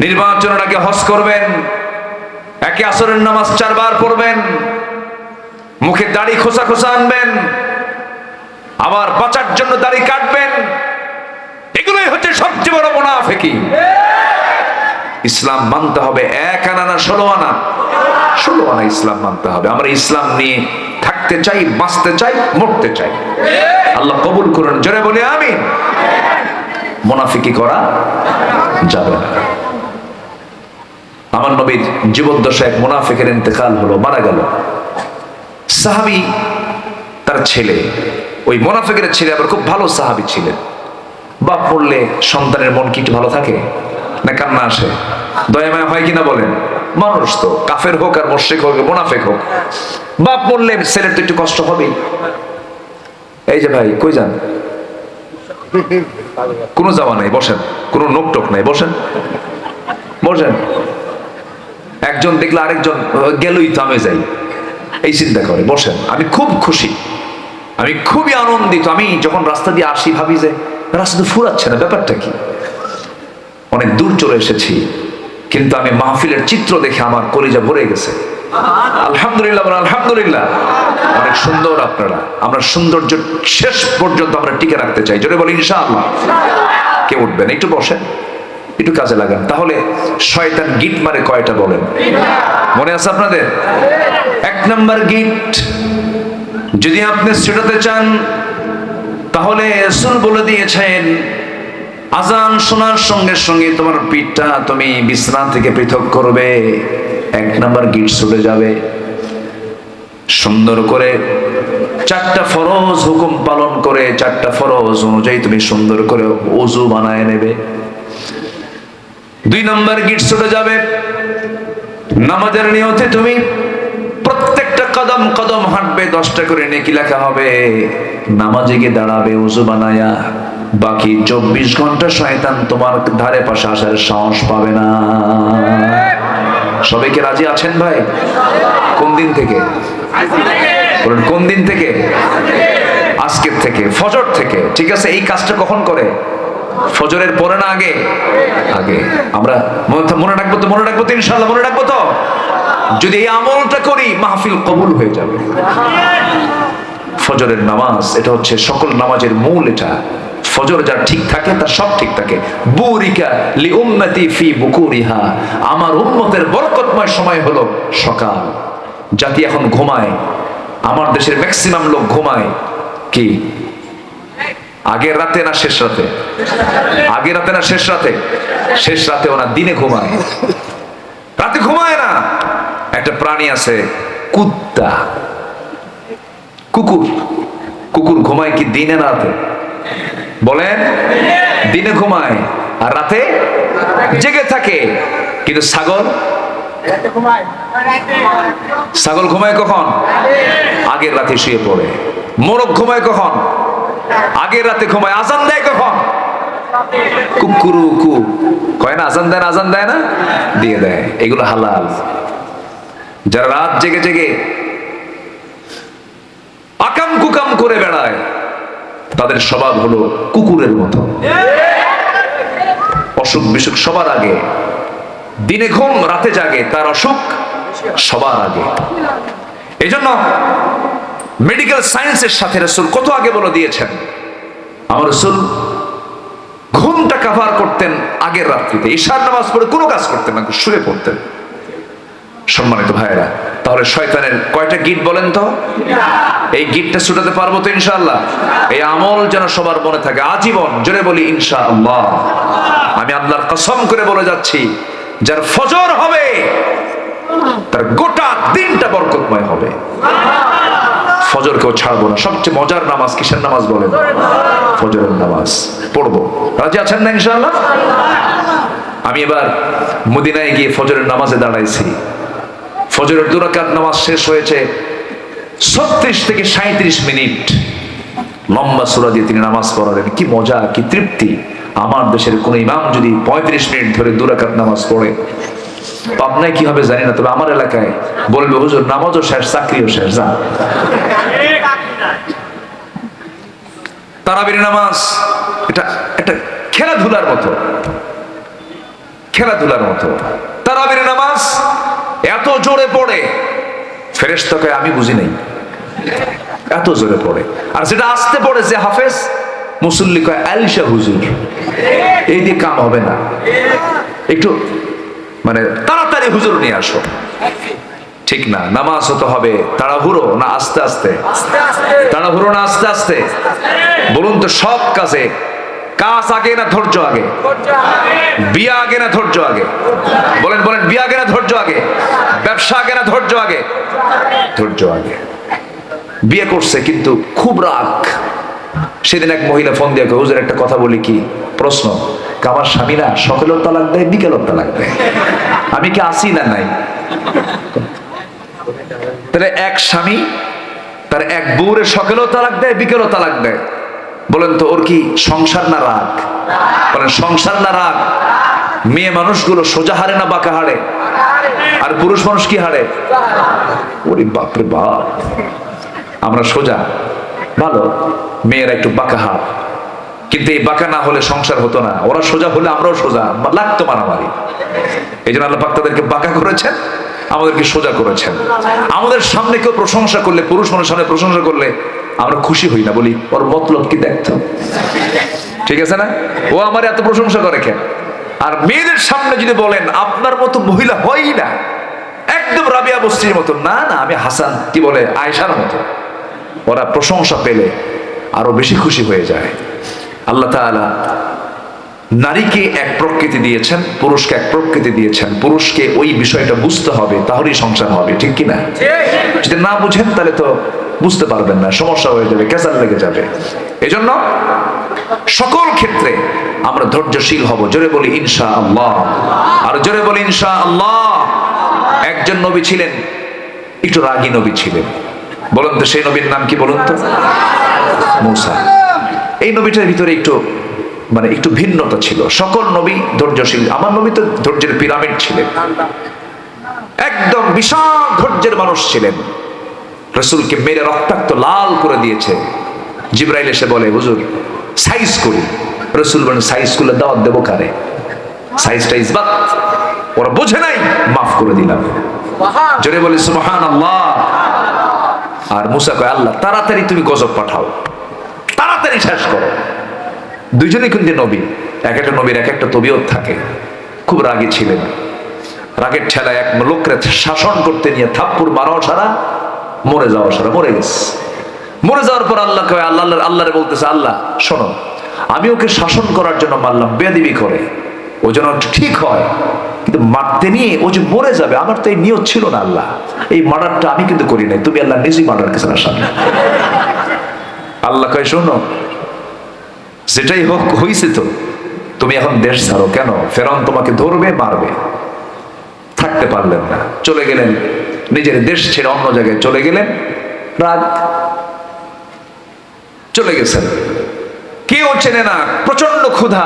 নির্বাচনের আগে হজ করবেন, একে আসরের নামাজ 4 বার পড়বেন, মুখে দাড়ি খোসা খোসা আনবেন, আবার বাঁচার জন্য দাড়ি কাটবেন। এগুলোই হচ্ছে সবচেয়ে বড় মুনাফিকি। ইসলাম মানতে হবে 1 আনা না 16 আনা। 16 আনা ইসলাম মানতে হবে। আমরা ইসলাম নিয়ে থাকতে চাই, বাঁচতে চাই, মরতে চাই। আল্লাহ কবুল করুন। জোরে বলি আমিন। মুনাফিকি করা যাবে না। আমার নবীর জীবদ্দশায় এক মুনাফিকের ইন্তেকাল হলো, মারা গেল। সাহাবী তার ছেলে, ওই মুনাফিকের ছেলে আবার খুব ভালো সাহাবী ছিলেন। বাপ মরলে সন্তানের মন কি একটু ভালো থাকে না? কান্না আসে, দয়া মায়া হয় কিনা বলেন? মানুষ তো, কাফের হোক আর মুশরিক হোক, মুনাফিক হোক, বাপ মরলে ছেলের তো একটু কষ্ট হবেই। এই যে ভাই কই যান? কোনো যাওয়া নাই, বসেন। কোনো নোক টোক নাই, বসেন বসেন। একজন দেখলে আরেকজন গেলই তো আমি যাই, এই চিন্তা করে। বসেন। আমি খুব খুশি, আমি খুবই আনন্দিত। আমি যখন রাস্তা দিয়ে আসি ভাবি যে রাস্তা তো ফুরাচ্ছে না, ব্যাপারটা কি? অনেক দূর চলে এসেছি, কিন্তু আমি মাহফিলের চিত্র দেখে আমার কলিজা ভরে গেছে। আলহামদুলিল্লাহ, আলহামদুলিল্লাহ। অনেক সুন্দর আপনারা। আমরা সৌন্দর্য শেষ পর্যন্ত আমরা টিকে রাখতে চাই। জোরে বলি ইনশাআল্লাহ। কে উঠবেন? একটু বসেন, একটু কাজে লাগান। তাহলে শয়তান গিট মারে কয়টা বলেন? মনে আছে আপনাদের? 1 নাম্বার গিট যদি আপনি ছেড়াতে চান, তাহলে রাসূল বলে দিয়েছেন আজান শোনার সঙ্গে সঙ্গে তোমার পিঠটা তুমি বিছানা থেকে পৃথক করবে। 1 নাম্বার গিট ছুটে যাবে। সুন্দর করে 4টা ফরজ হুকুম পালন করে 4টা ফরজ অনুযায়ী তুমি সুন্দর করে ওযু বানায় নেবে। 2 নাম্বার গিট ছুটে যাবে। নামাজের নিয়তে তুমি প্রত্যেকটা কদম কদম হাঁটবে, 10টা করে নেকি লেখা হবে। নামাজে গিয়ে দাঁড়াবে ওযু বানায়া। বাকি 24 ঘন্টা শয়তান তোমার ধারে পাশে আসার সাহস পাবে না। সবাইকে রাজি আছেন ভাই? কোন দিন থেকে বলেন? কোন দিন থেকে? আজকের থেকে, ফজর থেকে। ঠিক আছে। এই কাজটা কখন করে? ফজরের পরে না আগে? আগে। আমরা মনে রাখবো তো? মনে রাখবো তো ইনশাআল্লাহ? মনে রাখবো তো? যদি এই আমলটা করি মাহফিল কবুল হয়ে যাবে। ফজরের নামাজ এটা হচ্ছে সকল নামাজের মূল। এটা ফজর যার ঠিক থাকে তার সব ঠিক থাকে। বুরিকা লি উম্মতি ফি বুকুরিহা, আমার উম্মতের বরকতময় সময় হলো সকাল। জাতি এখন ঘুমায়, আমার দেশের ম্যাক্সিমাম লোক ঘুমায় কি আগের রাতে না শেষ রাতে? আগের রাতে না শেষ রাতে? শেষ রাতে। ওরা দিনে ঘুমায়, রাতে ঘুমায় না। একটা প্রাণী আছে কুত্তা, কুকুর। কুকুর ঘুমায় কি দিনে না রাতে? বলেন? দিনে ঘুমায় আর রাতে জেগে থাকে। কিন্তু ছাগল, ছাগল ঘুমায় কখন? আগের রাতে শুয়ে পড়ে। মোরগ ঘুমায় কখন? আগের রাতে ঘুমায়। আজান দেয় কখন? কুকুরু কু কয় না? আজান দেয় না? আজান দেয় না? দিয়ে দেয়। এগুলো হালাল। যারা রাত জেগে জেগে আকাম কুকাম করে বেড়ায় তাদের স্বভাব হলো কুকুরের মতো। অসুখ বিসুখ সবার আগে। দিনে ঘুম রাতে জাগে, তার অসুখ সবার আগে। এই জন্য মেডিকেল সায়েন্সের সাথে রাসূল কত আগে বলে দিয়েছেন। আমার রাসূল ঘুমটা কাভার করতেন আগের রাত্রিতে। ইশার নামাজ পড়ে কোনো কাজ করতেন না, শুয়ে পড়তেন। সম্মানিত ভাইয়েরা, তাহলে শয়তানের কয়টা গিট বলেন তো? এই গিটটা ছুটাতে পারবো তো ইনশাআল্লাহ? এই আমল যেন সবার মনে থাকে আজীবন। জোরে বলি ইনশাআল্লাহ। আমি আল্লাহর কসম করে বলে যাচ্ছি, যার ফজর হবে তার গোটা দিনটা বরকতময় হবে। ফজরকেও ছাড়বো না। সবচেয়ে মজার নামাজ কিসের নামাজ বলেন? ফজরের নামাজ পড়বো। রাজি আছেন না ইনশাআল্লাহ? আমি এবার মদিনায় গিয়ে ফজরের নামাজে দাঁড়াইছি। ফজরের 2 রাকাত নামাজ শেষ হয়েছে। 36 থেকে 37 মিনিট লম্বা সূরা দিয়ে তিনি নামাজ পড়ালেন। কি মজা, কি তৃপ্তি! আমার দেশের কোন ইমাম যদি 35 মিনিট ধরে 2 রাকাত নামাজ পড়ে, পাবনায় কি হবে জানি না, তবে আমার এলাকায় বলবে হুজুর নামাজও শেষ, চাকরিও শেষ। যান। তারাবির নামাজ এটা একটা খেলাধুলার মতো, খেলাধুলার মতো। তারাবির নামাজ এত জোরে পড়ে ফেরেশতাকে আমি বুঝি নাই, এত জোরে পড়ে। আর যেটা আস্তে পড়ে যে হাফেজ মুসল্লি কয় আলিশা হুজুর, এই দিয়ে কাম হবে না, একটু মানে তাড়াতাড়ি হুজুর নিয়ে আসো। ঠিক না? নামাজ হতে হবে তাড়াহুড়ো না আস্তে আস্তে? তাড়াহুড়ো না আস্তে আস্তে? বলুন তো, সব কাজে কাজ আগে না ধৈর্য আগে? বিয়া আগে না ধৈর্য আগে? বলেন বলেন, বিয়া আগে না ধৈর্য আগে? ব্যবসা আগে না ধৈর্য আগে? ধৈর্য আগে। বিয়ে করছে কিন্তু খুব রাগ। সেদিন এক মহিলা ফোন দিয়ে হুজুর একটা কথা বলি কি? প্রশ্ন, আমার স্বামী না সকালেও তালাক দেয় বিকেলেও তালাক দেয়, আমি কি আসি না নাই? তাহলে এক স্বামী তার এক বউরে সকালেও তালাক দেয়, বিকেলেও তালাক দেয়। বলেন তো ওর কি সংসার না রাগ? বলেন সংসার না রাগ? মেয়ে মানুষগুলো সোজা হারে না বাঁকা হারে? আর পুরুষ মানুষ কি হারে? ওরে বাপরে বাপ, আমরা সোজা ভালো, মেয়েরা একটু বাঁকা হার। কিন্তু এই বাঁকা না হলে সংসার হতো না, ওরা সোজা হলে আমরাও সোজা, লাগতো মারামারি। এই জন্য আল্লাহ পাক তাদেরকে বাঁকা করেছেন, আমাদেরকে সোজা করেছেন। আমাদের সামনে কেউ প্রশংসা করলে, পুরুষ মানুষের সামনে প্রশংসা করলে আমরা খুশি হই না, বলি ওর মতলব কি দেখতো। ঠিক আছে না? ও আমার এত প্রশংসা করে কেন? আর মেয়েদের সামনে যদি বলেন আপনার মতো মহিলা হয়ই না, একদম রাবিয়া বস্তির মতো, না না আমি হাসান কি বলে আয়েশার মতো, ওরা প্রশংসা পেলে আরো বেশি খুশি হয়ে যায়। আল্লাহ তাআলা নারীকে এক প্রকৃতি দিয়েছেন, পুরুষকে এক প্রকৃতি দিয়েছেন। পুরুষকে ওই বিষয়টা বুঝতে হবে, তাহলেই সংসার হবে, ঠিক কিনা? যদি না বুঝেন তাহলে তো বুঝতে পারবেন না, সমস্যা হয়ে যাবে, ক্যাসাল লেগে যাবে। এজন্য সকল ক্ষেত্রে আমরা ধৈর্যশীল হব। জোরে বলি ইনশাআল্লাহ, আর জোরে বলি ইনশাআল্লাহ। একজন নবী ছিলেন, একটু রাগী নবী ছিলেন। বলুন তো সেই নবীর নাম কি বলুন তো? মূসা। এই নবীটার ভিতরে একটু ভিন্নতা ছিল। সকল নবী ধৈর্যশীল, আমার নবী তো ধৈর্যের পিরামিড ছিলেন, একদম বিশাল ধৈর্যের মানুষ ছিলেন। রাসূলকে মেরে রক্তাক্ত লাল করে দিয়েছে। জিবরাইল এসে বলে হুজুর সাইজ করি। রাসূল বলেন সাইজ করলে দাওয়াত দেবো কারে? সাইজটা ইসবাত, ওরা বোঝে নাই, মাফ করে দিলাম। জোরে বলি সুবহানাল্লাহ। আর মূসা কয় আল্লাহ তাড়াতাড়ি তুমি গজব পাঠাও, তাড়াতাড়ি শেষ করো। দুইজনই কিন্তু নবী, এক একটা নবীর এক একটা তবিয়ত থাকে। খুব রাগী ছিলেন, রাগের ঠেলায় এক লোককে শাসন করতে নিয়ে থাপ্পড় মারাও সারা, মরে যাওয়া সারা, মরে গেছে। মরে যাওয়ার পর আল্লাহ কয় আল্লাহরে বলতেছে আল্লাহ শোনো, আমি ওকে শাসন করার জন্য মারলাম, বেয়াদবি করে, ও যেন ঠিক হয়, কিন্তু মারতে নিয়ে ও যে মরে যাবে আমার তো এই নিয়ত ছিল না আল্লাহ, এই মার্ডারটা আমি কিন্তু করি নাই, তুমি আল্লাহ নিজেই মার্ডার করেছেন সামনে। আল্লাহ কয় শোনো, যেটাই হোক হয়েছে তো, তুমি এখন দেশ ছাড়ো। কেন? ফেরাউন তোমাকে ধরবে, মারবে। থাকতে পারলেন না, চলে গেলেন, নিজের দেশ ছেড়ে অন্য জায়গায় চলে গেলেন। রাগ, চলে গেছেন, কেউ চেনে না, প্রচন্ড ক্ষুধা।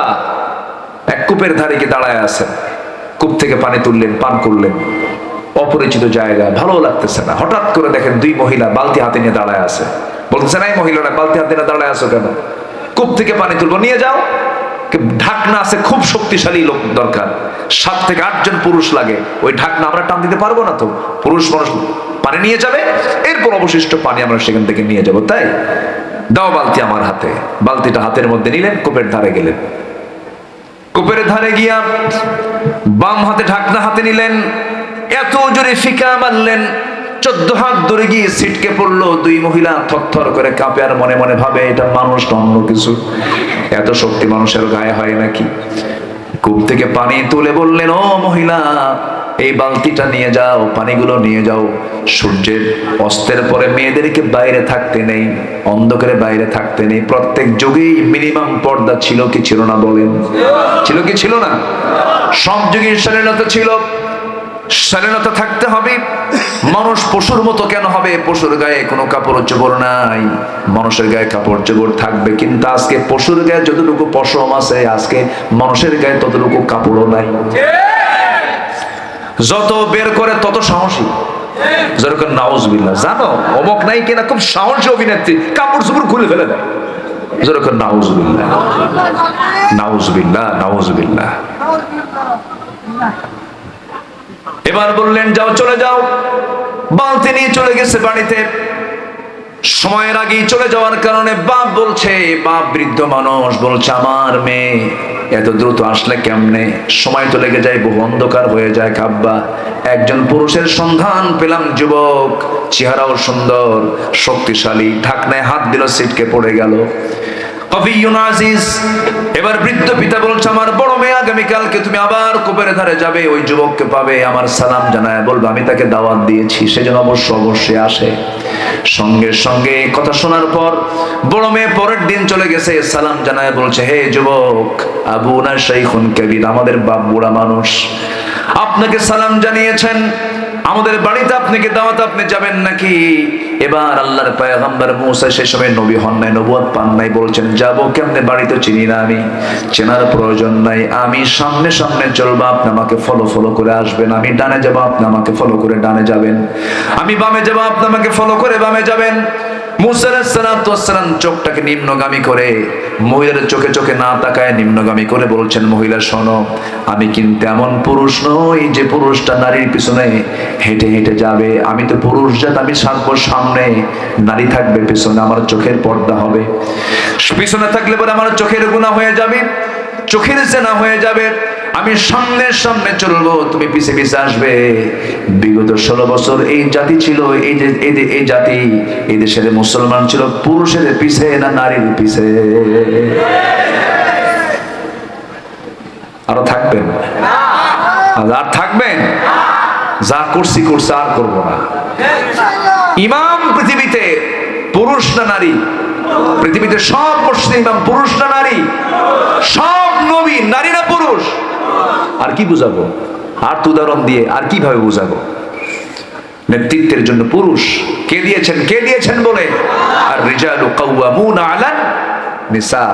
এক কূপের ধারে গিয়ে দাঁড়ায় আছেন, কূপ থেকে পানি তুললেন, পান করলেন, অপরিচিত জায়গা, ভালো লাগতেছে না। হঠাৎ করে দেখেন দুই মহিলা বালতি হাতে নিয়ে দাঁড়ায় আছে। বলতেছে না এই মহিলারা বালতি হাতে নিয়ে দাঁড়ায় আছো কেন? কূপ থেকে পানি তুলবো, নিয়ে যাও। ঢাকনা আছে, খুব শক্তিশালী লোক দরকার, 7 থেকে 8 জন পুরুষ লাগে। ওই ঢাকনা আমরা টান দিতে পারবো না, তো পুরুষ মানুষ পানি নিয়ে যাবে, এরপর অবশিষ্ট পানি আমরা সেখান থেকে নিয়ে যাব। তাই দাও বালতি আমার হাতে। বালতিটা হাতের মধ্যে নিলেন, কূপের ধারে গেলেন। কূপের ধারে গিয়া বাম হাতে ঢাকনা হাতে নিলেন, এত জোরে ফিকা মারলেন, 14 হাত দূরে গিয়ে ছিটকে পড়লো। দুই মহিলা থরথর করে কাঁপে, আর মনে মনে ভাবে এটা মানুষ না অন্য কিছু, এত শক্তি মানুষের গায়ে হয় নাকি? কূপ থেকে পানি তুলে বললেন ও মহিলা, এই বালতিটা নিয়ে যাও, পানিগুলো নিয়ে যাও। সূর্যের অস্তের পরে মেয়েদেরকে বাইরে থাকতে নেই, অন্ধকারে বাইরে থাকতে নেই। প্রত্যেক যুগেই মিনিমাম পর্দা ছিল কি ছিল না বলেন? ছিল কি ছিল না? সব যুগের স্বাধীনতা ছিল, স্বাধীনতা থাকতে হবে। মানুষ পশুর মতো কেন হবে? পশুর গায়ে কোনো কাপড় চোপড় নাই, মানুষের গায়ে কাপড় চোপড় থাকবে। কিন্তু আজকে পশুর গায়ে যতটুকু পশম আছে, আজকে মানুষের গায়ে ততটুকু কাপড়ও নাই। যত বের করে তত সাহসী। যেরকম নাউজুবিল্লাহ, জানো অমক নাই কিনা খুব সাহসী অভিনেত্রী, কাপড় চোপড় খুলে ফেলে দেয়। যেরকম নাউজুবিল্লাহ, নাউজুবিল্লাহ, নাউজুবিল্লাহ। এবার বললেন যাও, চলে যাও। বালতি নিয়ে চলে গেছে বাড়িতে। সময়ের আগেই চলে যাওয়ার কারণে বাপ বলছে, বাপ বৃদ্ধ মানুষ বলছে আমার মেয়ে এত দ্রুত আসলে কেমনে? সময় তো লেগে যায়, বহু অন্ধকার হয়ে যায়। কাব্বা একজন পুরুষের সন্ধান পেলাম, যুবক, চেহারাও সুন্দর, শক্তিশালী, ঢাকনায় হাত দিল, ছিটকে পড়ে গেল। এবার বৃদ্ধ পিতা বলছে আমার বড় মেয়ে আগামীকালকে তুমি আবার কূপের ধারে যাবে, ওই যুবককে পাবে, আমার সালাম জানায় বলবে আমি তাকে দাওয়াত দিয়েছি, সেজন্য অবশ্যই আসে। সঙ্গে সঙ্গে কথা শোনার পর বড় মেয়ে পরের দিন চলে গেছে, সালাম জানায় বলছে হে যুবক, আবুনা শাইখুন কাবীর, আমাদের বাপ বুড়া মানুষ, আপনাকে সালাম জানিয়েছেন, আমাদের বাড়িতে আপনাকে দাওয়াত, আপনি যাবেন নাকি? এবার আল্লাহর পয়গম্বর মুসা সে সময় নবী হন নাই, নবুয়ত পান নাই, বলছেন যাব কেমনে, বাড়ি তো চিনি না আমি, চেনার প্রয়োজন নাই, আমি সামনে সামনে চলবো, আপনি আমাকে ফলো ফলো করে আসবেন, আমি ডানে যাবো, আপনি আমাকে ফলো করে ডানে যাবেন, আমি বামে যাবো, আপনি আমাকে ফলো করে বামে যাবেন। মুসা আলাইহিস সালাম চোখটাকে নিম্নগামী করে, মহিলার চোখে চোখে না তাকায় নিম্নগামী করে বলছেন, মহিলা শোনো, আমি কিন্তু এমন পুরুষ নই যে পুরুষটা নারীর পিছনে হেঁটে হেঁটে যাবে, আমি তো পুরুষ জাত, আমি থাকবো সামনে, নারী থাকবে পিছনে, আমার চোখের পর্দা হবে, পিছনে থাকলে পরে আমার চোখের গুনাহ হয়ে যাবে, চোখের জেনা হয়ে যাবে, আমি সামনে সামনে চলবো, তুমি পিছে পিছে আসবে। বিগত 16 বছর এই জাতি ছিল, এই জাতি, এই দেশের মুসলমান ছিল পুরুষের পিছে না নারীর পিছে? আরো থাকবেন? আর থাকবেন? যা করছি করছে, আর করবো না। ইমাম পৃথিবীতে পুরুষ না নারী? পৃথিবীতে সব মুসলিম ইমাম পুরুষ না নারী? সব নবী নারী না পুরুষ? আর কি বুঝাবো? আর তো উদাহরণ দিয়ে আর কিভাবে বুঝাবো? নেতৃত্বের জন্য পুরুষ কে দিয়েছেন? কে দিয়েছেন বলে? আর রিজালু কাওয়ামুনা আলান নিসা।